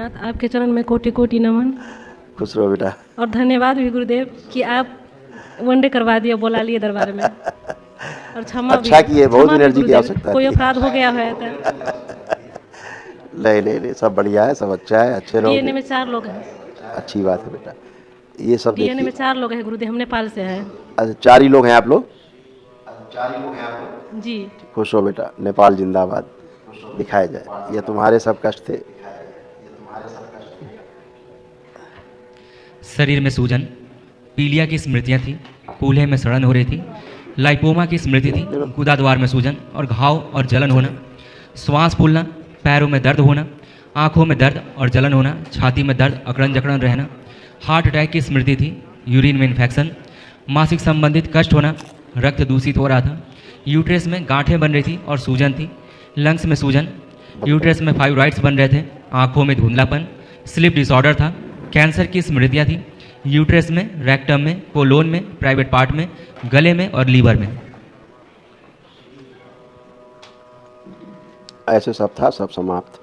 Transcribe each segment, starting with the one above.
साथ आपके चरण में कोटि कोटि नमन। खुश रहो बेटा। और धन्यवाद भी गुरुदेव कि आप वनडे करवा दिया, बुला लिए दरबार में। और क्षमा भी, अच्छा किए, बहुत क्षमा भी एनर्जी की गुरुदेव, आवश्यकता कोई थी। अपराध हो गया है तो। नहीं, सब बढ़िया है, सब अच्छा है, अच्छे डीएनए रहोगे। में 4 लोग हैं। अच्छी बात है बेटा। ये सब डीएनए में देखिए। 4 लोग हैं गुरुदेव, हम नेपाल से हैं। अच्छा, 4 ही लोग हैं आप लोग? जी। खुश हो बेटा, नेपाल जिंदाबाद। दिखाया जाए, ये तुम्हारे सब कष्ट थे। शरीर में सूजन, पीलिया की स्मृतियां थी, कूल्हे में सड़न हो रही थी, लाइपोमा की स्मृति थी, गुदाद्वार में सूजन और घाव और जलन होना, श्वास फूलना, पैरों में दर्द होना, आंखों में दर्द और जलन होना, छाती में दर्द, अकड़न जकड़न रहना, हार्ट अटैक की स्मृति थी, यूरिन में इन्फेक्शन, मासिक संबंधित कष्ट होना, रक्त दूषित हो रहा था, यूट्रस में गांठें बन रही थी और सूजन थी, लंग्स में सूजन, यूट्रस में फाइब्रॉइड्स बन रहे थे, आंखों में धुंधलापन, स्लीप डिसऑर्डर था, कैंसर की स्मृतियाँ थी, यूट्रस में, रेक्टम में, कोलोन में, प्राइवेट पार्ट में, गले में और लीवर में। ऐसे सब था, सब समाप्त।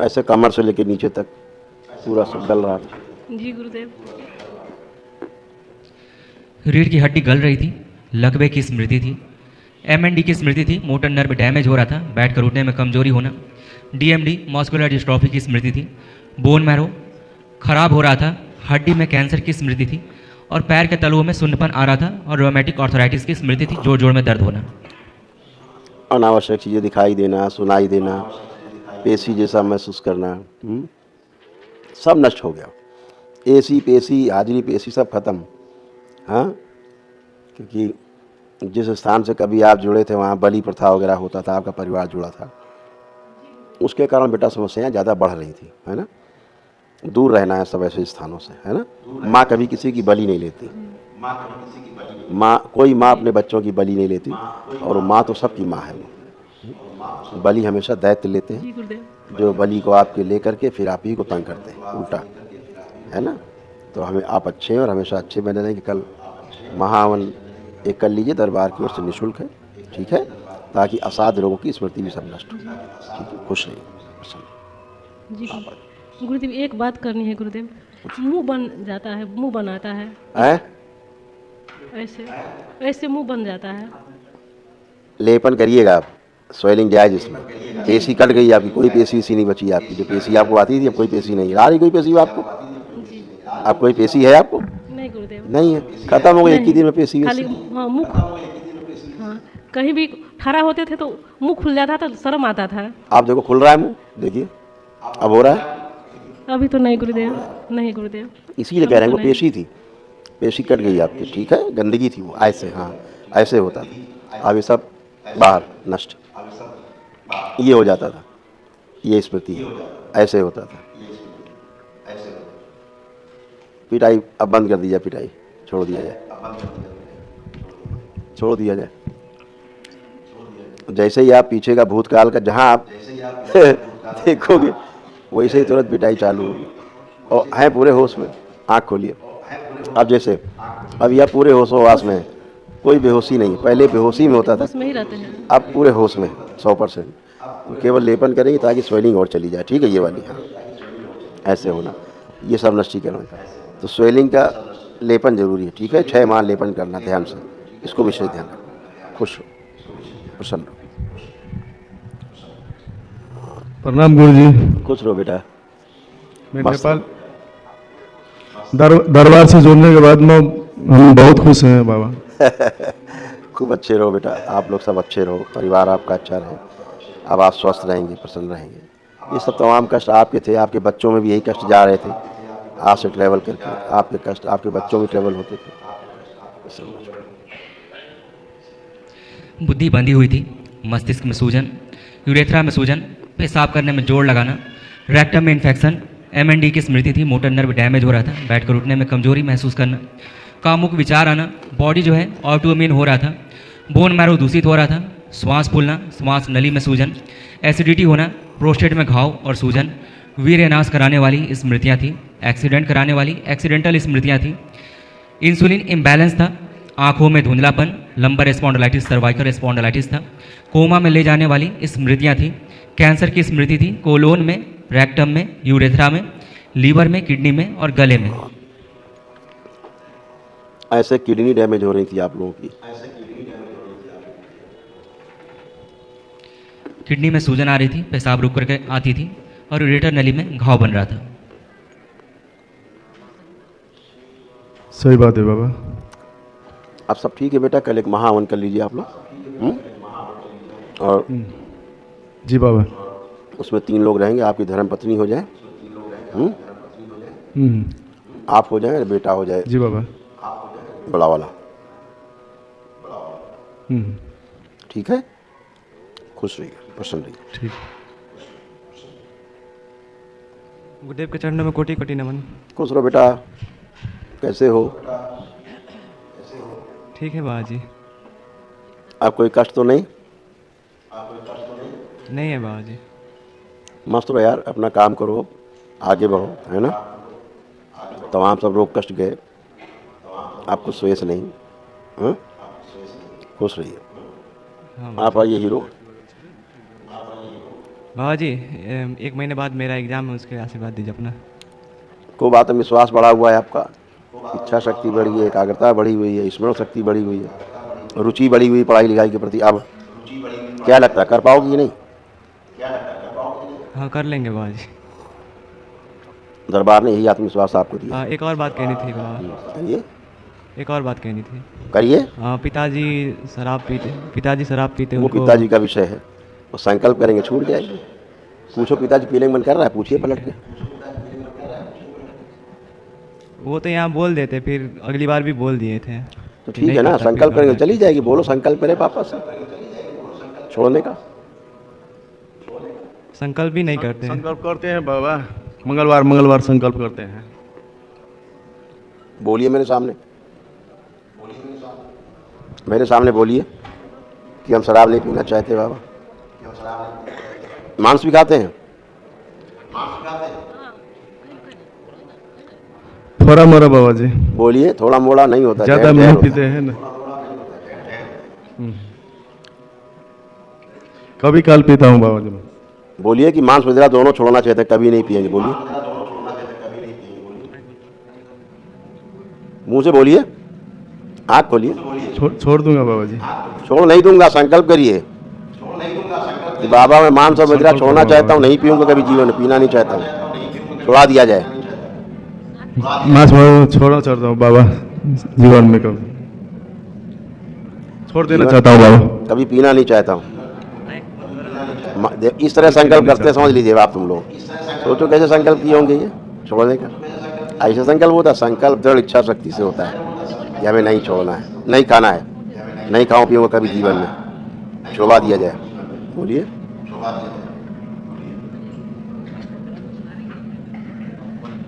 ऐसे कमर से लेकर नीचे तक पूरा सब गल रहा था। जी गुरुदेव। रीढ़ की हड्डी गल रही थी, लकवे की स्मृति थी, एमएनडी की स्मृति थी, मोटर नर्व डैमेज हो रहा था, बैठकर उठने में कमजोरी होना, डीएमडी मस्कुलर डिस्ट्रॉफी की स्मृति थी, बोन मैरो खराब हो रहा था, हड्डी में कैंसर की स्मृति थी और पैर के तलुओं में सुन्नपन आ रहा था और रोमेटिक आर्थराइटिस की स्मृति थी, जोड़ जोड़ में दर्द होना। अनावश्यक चीज़ें दिखाई देना, सुनाई देना, पेशी जैसा महसूस करना, सब नष्ट हो गया। एसी पेशी, हाजिरी पेशी सब खत्म। हाँ, क्योंकि जिस स्थान से कभी आप जुड़े थे वहाँ बलि प्रथा वगैरह होता था, आपका परिवार जुड़ा था, उसके कारण बेटा समस्याएं ज़्यादा बढ़ रही थी, है ना। दूर रहना है सब ऐसे स्थानों से, है ना। माँ कभी किसी की बलि नहीं लेती, कोई माँ अपने बच्चों की बलि नहीं लेती, और माँ तो सबकी माँ है। वो बलि हमेशा दैत्य लेते हैं, जो बलि को आपके ले करके फिर आप ही को तंग करते हैं, उल्टा, है ना। तो हमें आप अच्छे हैं और हमेशा अच्छे बने रहें। कि कल महावन एक कर लीजिए, दरबार की ओर से निःशुल्क है, ठीक है, ताकि असाध्य लोगों की स्मृति भी सब नष्ट हो। ठीक है, खुश रहिए। जी गुरुदेव, एक बात करनी है गुरुदेव। मुंह बन जाता है, मुंह बनाता है, ऐसे ऐसे मुंह बन जाता है। लेपन करिएगा आप, स्वेलिंग जायज इसमें। पेशी कट गई आपकी, कोई पेशी इसी नहीं बची आपकी। जो पेशी आपको आती थी अब कोई पेशी नहीं आ रही। कोई पेशी आपको, आप कोई पेशी है आपको? नहीं गुरुदेव, नहीं है, खत्म हो गई एक ही दिन में पेशी। खाली हाँ मुख, हाँ कहीं भी खड़ा होते थे तो मुंह खुल जाता था, शर्म आता था। आप देखो खुल रहा है मुंह, देखिए अब हो रहा है। अभी तो नहीं गुरुदेव, नहीं गुरुदेव। इसीलिए कह रहे हैं वो पेशी थी, पेशी कट गई आपकी, ठीक है, गंदगी थी वो, ऐसे, हाँ ऐसे होता था। अब ये सब बाहर नष्ट, ये हो जाता था, ये स्मृति है, ऐसे होता था। पिटाई अब बंद कर दी जाए, पिटाई छोड़ दिया जाए, छोड़ दिया जाए। जैसे ही आप पीछे का भूतकाल का जहाँ आप देखोगे वैसे ही तुरंत पिटाई चालू होगी। और हैं पूरे होश में, आँख खोलिए। अब जैसे अब यह पूरे होशोवास में है, कोई बेहोशी नहीं। पहले बेहोशी में होता था, में ही रहते हैं। अब पूरे होश में 100%। तो केवल लेपन करेंगे ताकि स्वेलिंग और चली जाए, ठीक है, ये वाली, हाँ ऐसे होना, ये सब नष्टीकरण का। तो स्वेलिंग का लेपन जरूरी है, ठीक है, 6 माह लेपन करना ध्यान से, इसको विशेष ध्यान रखना। खुश हो, प्रसन्न हो। प्रणाम गुरु जी। खुश रहो बेटा। मैं नेपाल दरबार से जुड़ने के बाद में हम बहुत खुश हैं बाबा। खूब अच्छे रहो बेटा, आप लोग सब अच्छे रहो, परिवार आपका अच्छा रहे। अब आप स्वस्थ रहेंगे, प्रसन्न रहेंगे। ये सब तमाम कष्ट आपके थे, आपके बच्चों में भी यही कष्ट जा रहे थे, आप से ट्रैवल करके आपके कष्ट आपके बच्चों में ट्रैवल होते थे। बुद्धि बंधी हुई थी, मस्तिष्क में सूजन, यूरेथ्रा में सूजन, पेशाब करने में जोर लगाना, रेक्टम में इन्फेक्शन, एमएनडी की स्मृति थी, मोटर नर्व डैमेज हो रहा था, बैठकर उठने में कमजोरी महसूस करना, कामुक विचार आना, बॉडी जो है ऑटोइम्यून हो रहा था, बोन मैरो दूषित हो रहा था, श्वास फूलना, श्वास नली में सूजन, एसिडिटी होना, प्रोस्टेट में घाव और सूजन, वीर्यनाश कराने वाली स्मृतियाँ थी, एक्सीडेंट कराने वाली एक्सीडेंटल स्मृतियाँ थी, इंसुलिन इम्बैलेंस था, आँखों में धुंधलापन, लंबर स्पॉन्डिलाइटिस, सर्वाइकल स्पॉन्डिलाइटिस था, कोमा में ले जाने वाली स्मृतियाँ थी, कैंसर की स्मृति थी, कोलोन में रेक्टम में, यूरेथ्रा में, लीवर में, किडनी में और गले में। ऐसे किडनी डैमेज हो रही थी आप लोगों की? किडनी में सूजन आ रही थी, पेशाब रुक करके आती थी और यूरेटर नली में घाव बन रहा था। सही बात है बाबा। अब सब ठीक है बेटा, कल एक महाहवन कर लीजिए आप लोग। और जी बाबा। उसमें 3 लोग रहेंगे, आपकी धर्म पत्नी हो जाए, आप हो जाए, बेटा हो जाए जी बाबा। बड़ा वाला। ठीक है, खुश रहिए, प्रसन्न रहिए। ठीक। गुरुदेव के चरणों में कोटि कोटि नमन। खुश रहो बेटा। कैसे हो? ठीक है बाबा जी। अब कोई कष्ट तो नहीं? नहीं है बाबा जी। मस्त रहो यार, अपना काम करो, आगे बढ़ो, है ना। तमाम सब रोग कष्ट गए, आपको स्वेस नहीं। हाँ? खुश रहिए। आप आइए हीरो। बाबा जी 1 महीने बाद मेरा एग्ज़ाम है, उसके आशीर्वाद दीजिए अपना। को बात है, विश्वास बढ़ा हुआ है आपका, इच्छा शक्ति बढ़ी है, एकाग्रता बढ़ी हुई है, स्मरण शक्ति बढ़ी हुई है, रुचि बढ़ी हुई पढ़ाई लिखाई के प्रति। अब क्या लगता है, कर पाओगी कि नहीं? हाँ कर लेंगे बाबा जी। दरबार ने यही आत्मविश्वास आपको दिया। एक और बात कहनी थी बाबा। करिए, एक और बात कहनी थी। करिए। पिताजी शराब पीते वो उनको। पिताजी का विषय है, वो संकल्प करेंगे छूट जाएगी। पूछो पिताजी पीने का मन कर रहा है, पूछिए पलट के। वो तो यहाँ बोल देते, फिर अगली बार भी बोल दिए थे। तो ठीक है ना, संकल्प करेंगे चली जाएगी। बोलो संकल्प करे पापा से छोड़ने का। संकल्प भी नहीं करते हैं। संकल्प करते हैं बाबा, मंगलवार संकल्प करते हैं। बोलिए मेरे सामने बोलिए कि हम शराब नहीं पीना चाहते बाबा। मांस भी खाते हैं? थोड़ा मोड़ा बाबा जी। बोलिए, थोड़ा मोड़ा नहीं होता, ज्यादा जहर नहीं होता है। पीते हैं ना। कभी काल पीता हूँ बाबा जी मैं। बोलिए कि मांस मदिरा दोनों छोड़ना चाहते हैं, कभी नहीं पिएंगे। बोलिए, मुंह से बोलिए, आँख खोलिए। छोड़ दूंगा बाबा जी। छोड़ नहीं दूंगा, संकल्प करिए कि बाबा मैं मांस और मदिरा छोड़ना चाहता हूँ, नहीं पीऊंगा कभी जीवन में, पीना नहीं चाहता हूँ, छुड़ा दिया जाए। मांस छोड़ना चाहता हूँ बाबा, जीवन में कभी छोड़ देना चाहता हूँ बाबा, कभी पीना नहीं चाहता हूँ। इस तरह संकल्प करते समझ लीजिए आप। तुम लोग सोचो कैसे संकल्प किए होंगे ये छोड़ने का। ऐसा संकल्प होता है, संकल्प दृढ़ इच्छा शक्ति से होता है कि हमें नहीं छोड़ना है, नहीं खाना है, नहीं खाऊं पीऊंगा कभी जीवन में, छुड़वा दिया जाए। बोलिए,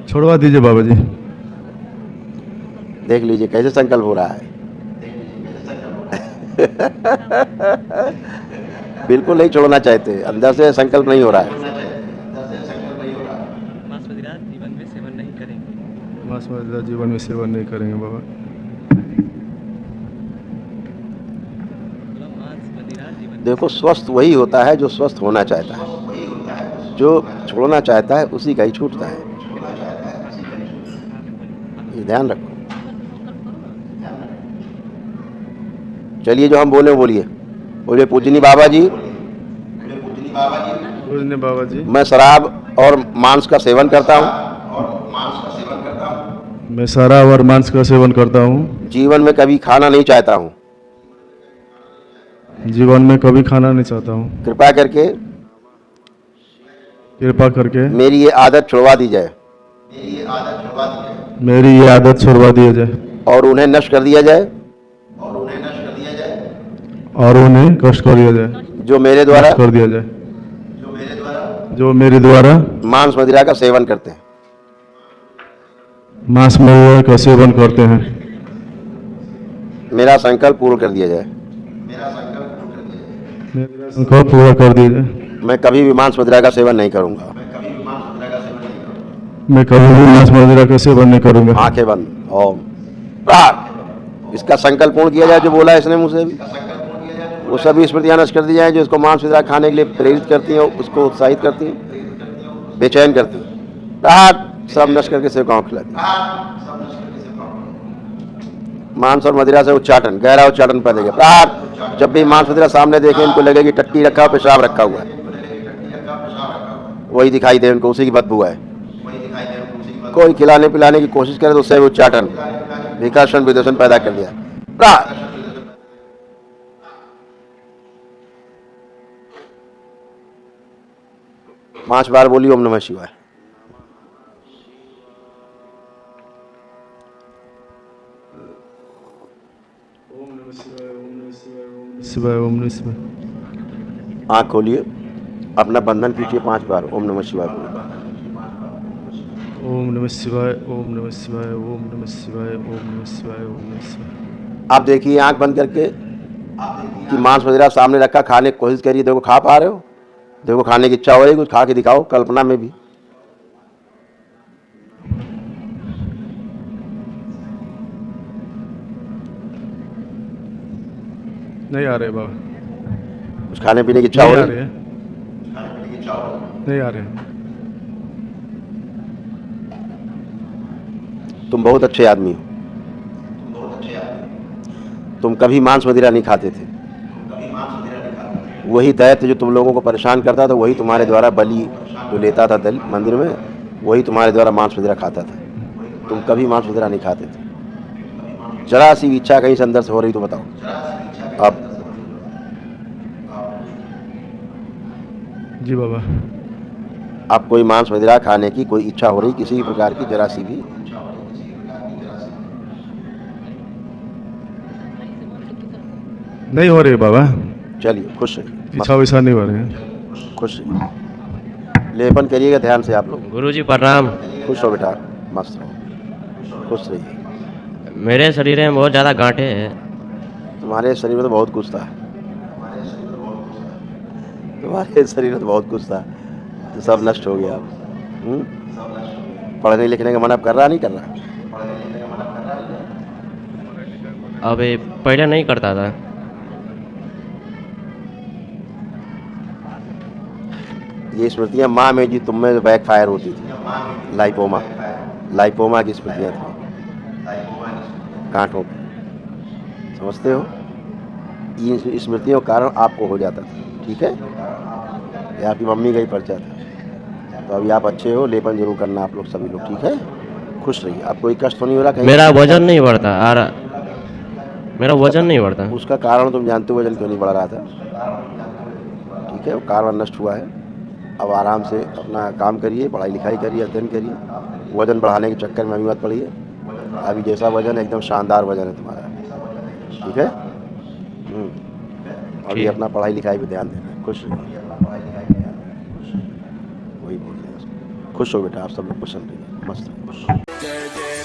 छोड़वा दीजिए बाबा जी। देख लीजिए कैसे संकल्प हो रहा है। बिल्कुल नहीं छोड़ना चाहते, अंदर से संकल्प नहीं हो रहा है। जीवन में सेवन नहीं करेंगे। मांस मदिरा जीवन में सेवन नहीं करेंगे बाबा। देखो, स्वस्थ वही होता है जो स्वस्थ होना चाहता है, जो छोड़ना चाहता है उसी का ही छूटता है। ये ध्यान रखो। चलिए, जो हम बोले बोलिए। बोलिए, पूजनी बाबा जी, पूजनीय बाबा जी, मैं शराब और मांस का सेवन करता हूँ, मैं शराब और मांस का सेवन करता हूँ, जीवन में कभी खाना नहीं चाहता हूँ। जीवन में कभी खाना नहीं चाहता हूँ। कृपा करके मेरी ये आदत छुड़वा दी जाए, मेरी ये आदत छुड़वा दिया जाए और उन्हें नष्ट कर दिया जाए, और उन्हें कष्ट कर दिया जाए, जो मेरे द्वारा कर दिया जाए, जो मेरे द्वारा मांस मदिरा का सेवन करते हैं। मांस मदिरा का सेवन करते हैं। मेरा संकल्प पूर्ण कर दिया जाए। मेरा संकल्प पूरा कर दिया जाए। मैं कभी भी मांस मदिरा का सेवन नहीं करूंगा। मैं कभी भी मांस मदिरा का सेवन नहीं करूंगा। आंखें बंद। ओम प्राण। इसका संकल्प पूर्ण किया जाए, जो बोला है इसने मुंह से भी। वो सभी स्मृतियां नष्ट कर दी जाए जो इसको मांस मदिरा खाने के लिए प्रेरित करती हैं, उसको उत्साहित करती हैं। बेचैन करती सब नष्ट करके सेव गाँव खिला दिया। मांस और मदिरा से उच्चाटन, गहरा उच्चाटन पैदा किया। प्रहार, जब भी मांस मदिरा सामने देखे इनको लगे कि टट्टी रखा हो, पेशाब रखा हुआ है, वही दिखाई दे उनको, उसी की बदबू है। कोई खिलाने पिलाने की कोशिश करे तो उससे उच्चाटन, विकर्षण विदूषण पैदा कर दिया। प्रहार, 5 बार बोली ओम नमः शिवाय। शिवाय ओम नमः शिवाय। आँख खोलिए, अपना बंधन खींचिए, 5 बार ओम नमः शिवाय बोलिए। ओम नमः शिवाय ओम नमः शिवाय ओम नमः शिवाय ओम नमः शिवाय ओम नमः शिवाय। आप देखिए आंख बंद करके कि मांस वगैरह सामने रखा, खाने की कोशिश करिए। देखो खा पा रहे हो, देखो खाने की इच्छा हो रही, कुछ खा के दिखाओ कल्पना में भी। नहीं आ रहे बाबा, कुछ खाने पीने की इच्छा नहीं हो आ रही रहे है? हैं, नहीं आ रहे हैं। तुम बहुत अच्छे आदमी हो, तुम कभी मांस मदिरा नहीं खाते थे। वही दैत्य जो तुम लोगों को परेशान करता था, वही तुम्हारे द्वारा बलि जो लेता था दल मंदिर में, वही तुम्हारे द्वारा मांस मदिरा खाता था। तुम कभी मांस मदिरा नहीं खाते थे। जरा सी इच्छा कहीं से अंदर से हो रही तो बताओ। अब जी बाबा, आप कोई मांस मदिरा खाने की कोई इच्छा हो रही किसी भी प्रकार की, जरा सी भी? नहीं हो रहे बाबा, चलिए खुश रहिए, इच्छा वैसा नहीं हो रहे हैं। खुश रहिए। लेपन करिएगा ध्यान से आप लोग। गुरुजी प्रणाम। खुश हो बेटा, मस्त रहो, खुश रहिए। मेरे शरीर में बहुत ज़्यादा गांठे हैं। तुम्हारे शरीर में तो बहुत कुछ था, तुम्हारे शरीर में तो बहुत कुछ था, तो सब नष्ट हो गया अब। पढ़ने लिखने का मन अब कर रहा नहीं कर रहा? अभी पहले नहीं करता था। ये स्मृतियाँ माँ में जी तुम में बैक फायर होती थी, लाइपोमा, लाइपोमा की स्मृतियाँ थी गांठों की, समझते हो? इन स्मृतियों के कारण आपको हो जाता था, ठीक है? ये आपकी मम्मी का ही पर्चा था। तो अभी आप अच्छे हो, लेपन जरूर करना आप लोग सभी लोग, ठीक है? खुश रहिए। आप कोई कष्ट तो नहीं हो रहा कहीं? मेरा वजन नहीं बढ़ता और मेरा वजन नहीं बढ़ता। उसका कारण तुम जानते हो, वजन क्यों नहीं बढ़ रहा था, ठीक है? वो कारण नष्ट हुआ है। अब आराम से अपना काम करिए, पढ़ाई लिखाई करिए, अध्ययन करिए। वजन बढ़ाने के चक्कर में अभी मत पड़िए। अभी जैसा वजन है एकदम शानदार वजन है तुम्हारा, ठीक है? अभी अपना पढ़ाई लिखाई पे ध्यान देना, खुश रहिए। वही बोल रहे हैं, खुश हो बेटा, आप सब लोग पसंद रहिए, मस्त रहिए।